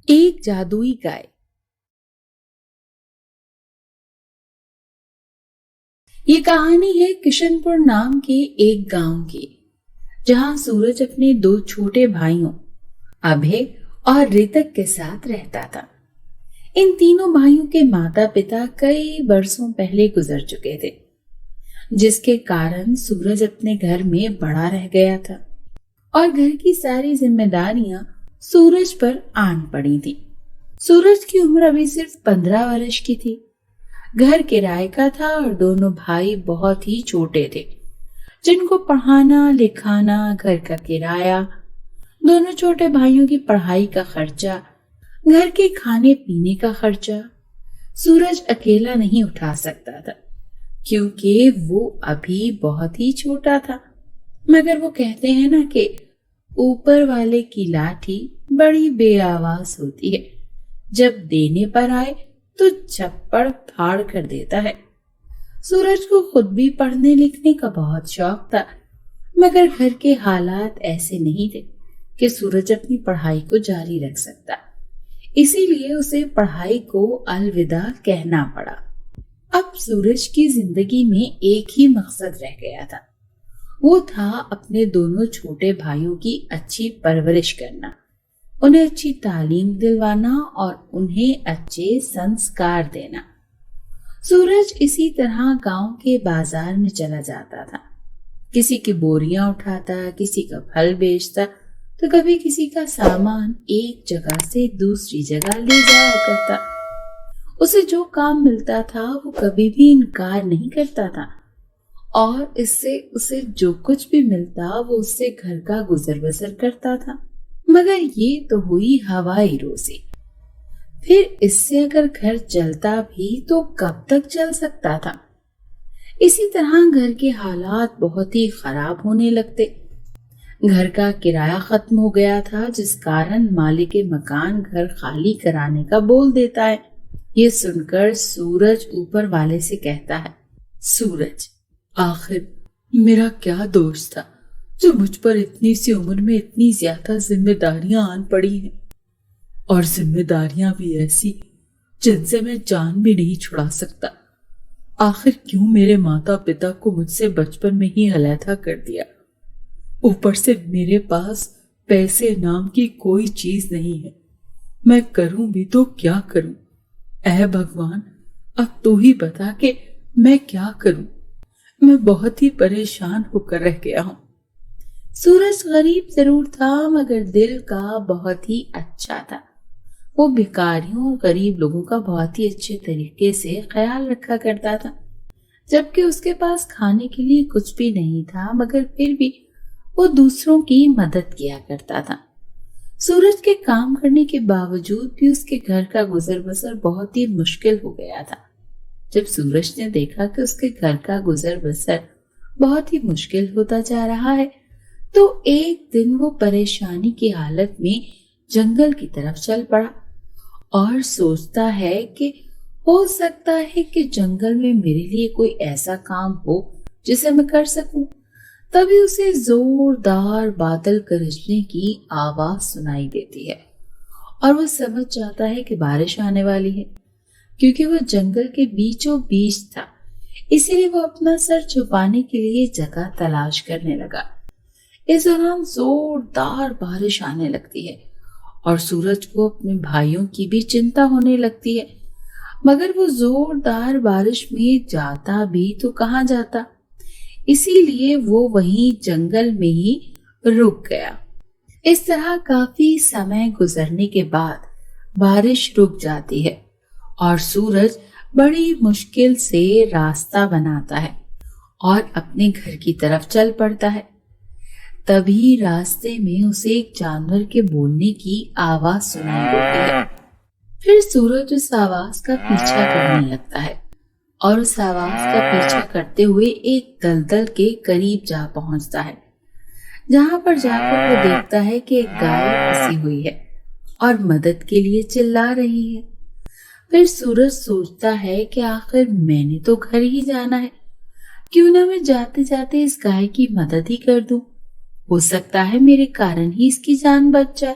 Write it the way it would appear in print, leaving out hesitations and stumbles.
ایک جادوئی گائے۔ یہ کہانی ہے کشن پور نام کے ایک گاؤں کی، جہاں سورج اپنے دو چھوٹے بھائیوں ابھے اور ریتک کے ساتھ رہتا تھا۔ ان تینوں بھائیوں کے ماتا پتا کئی برسوں پہلے گزر چکے تھے، جس کے کارن سورج اپنے گھر میں بڑا رہ گیا تھا اور گھر کی ساری ذمہ داریاں سورج پر آن پڑی تھی۔ سورج کی عمر ابھی صرف 15 برس کی تھی، گھر کرائے کا تھا اور دونوں بھائی بہت ہی چھوٹے تھے، جن کو پڑھانا لکھانا، گھر کا کرایہ، دونوں چھوٹے بھائیوں کی پڑھائی کا خرچہ، گھر کے کھانے پینے کا خرچہ سورج اکیلا نہیں اٹھا سکتا تھا، کیونکہ وہ ابھی بہت ہی چھوٹا تھا۔ مگر وہ کہتے ہیں نا کہ اوپر والے کی لاٹھی بڑی بے آواز ہوتی ہے، جب دینے پر آئے تو چھپڑ پھاڑ کر دیتا ہے۔ سورج کو خود بھی پڑھنے لکھنے کا بہت شوق تھا، مگر گھر کے حالات ایسے نہیں تھے کہ سورج اپنی پڑھائی کو جاری رکھ سکتا، اسی لیے اسے پڑھائی کو الوداع کہنا پڑا۔ اب سورج کی زندگی میں ایک ہی مقصد رہ گیا تھا، وہ تھا اپنے دونوں چھوٹے بھائیوں کی اچھی پرورش کرنا، انہیں اچھی تعلیم دلوانا اور انہیں اچھے سنسکار دینا۔ سورج اسی طرح گاؤں کے بازار میں چلا جاتا تھا، کسی کی بوریاں اٹھاتا، کسی کا پھل بیچتا، تو کبھی کسی کا سامان ایک جگہ سے دوسری جگہ لے جایا کرتا۔ اسے جو کام ملتا تھا وہ کبھی بھی انکار نہیں کرتا تھا، اور اس سے اسے جو کچھ بھی ملتا وہ اس سے گھر کا گزر بسر کرتا تھا۔ مگر یہ تو ہوئی ہوائی روزی، پھر اس سے اگر گھر چلتا بھی تو کب تک چل سکتا تھا؟ اسی طرح گھر کے حالات بہت ہی خراب ہونے لگتے، گھر کا کرایہ ختم ہو گیا تھا، جس کارن مالک مکان گھر خالی کرانے کا بول دیتا ہے۔ یہ سن کر سورج اوپر والے سے کہتا ہے، سورج، آخر میرا کیا دوست تھا جو مجھ پر اتنی سی عمر میں اتنی زیادہ ذمہ داریاں آن پڑی ہیں، اور ذمہ داریاں بھی ایسی جن سے میں جان بھی نہیں چھڑا سکتا۔ آخر کیوں میرے ماتا پتا کو مجھ سے بچپن میں ہی علیحدہ کر دیا؟ اوپر سے میرے پاس پیسے نام کی کوئی چیز نہیں ہے، میں کروں بھی تو کیا کروں؟ اے بھگوان، اب تو ہی بتا کہ میں کیا کروں، میں بہت ہی پریشان ہو کر رہ گیا ہوں۔ سورج غریب ضرور تھا، مگر دل کا بہت ہی اچھا تھا۔ وہ بھکاریوں اور غریب لوگوں کا بہت ہی اچھے طریقے سے خیال رکھا کرتا تھا، جبکہ اس کے پاس کھانے کے لیے کچھ بھی نہیں تھا، مگر پھر بھی وہ دوسروں کی مدد کیا کرتا تھا۔ سورج کے کام کرنے کے باوجود بھی اس کے گھر کا گزر بسر بہت ہی مشکل ہو گیا تھا۔ جب سورج نے دیکھا کہ اس کے گھر کا گزر بسر بہت ہی مشکل ہوتا جا رہا ہے، تو ایک دن وہ پریشانی کی حالت میں جنگل کی طرف چل پڑا اور سوچتا ہے کہ ہو سکتا ہے کہ جنگل میں میرے لیے کوئی ایسا کام ہو جسے میں کر سکوں۔ تبھی اسے زوردار بادل گرجنے کی آواز سنائی دیتی ہے اور وہ سمجھ جاتا ہے کہ بارش آنے والی ہے، کیونکہ وہ جنگل کے بیچوں بیچ تھا، اسی لیے وہ اپنا سر چھپانے کے لیے جگہ تلاش کرنے لگا۔ اس دوران زوردار بارش آنے لگتی ہے اور سورج کو اپنے بھائیوں کی بھی چنتا ہونے لگتی ہے، مگر وہ زوردار بارش میں جاتا بھی تو کہاں جاتا، اسی لیے وہ وہیں جنگل میں ہی رک گیا۔ اس طرح کافی سمے گزرنے کے بعد بارش رک جاتی ہے اور سورج بڑی مشکل سے راستہ بناتا ہے اور اپنے گھر کی طرف چل پڑتا ہے۔ تبھی راستے میں اسے ایک جانور کے بولنے کی آواز سنائی دیتی ہے۔ پھر سورج اس آواز کا پیچھا کرنے لگتا ہے اور اس آواز کا پیچھا کرتے ہوئے ایک دلدل کے قریب جا پہنچتا ہے، جہاں پر جا کر وہ دیکھتا ہے کہ ایک گائے پھنسی ہوئی ہے اور مدد کے لیے چلا رہی ہے۔ پھر سورج سوچتا ہے کہ آخر میں نے تو گھر ہی جانا ہے، کیوں نہ میں جاتے جاتے اس گائے کی مدد ہی کر دوں، ہو سکتا ہے میرے کارن ہی اس کی جان بچ جائے۔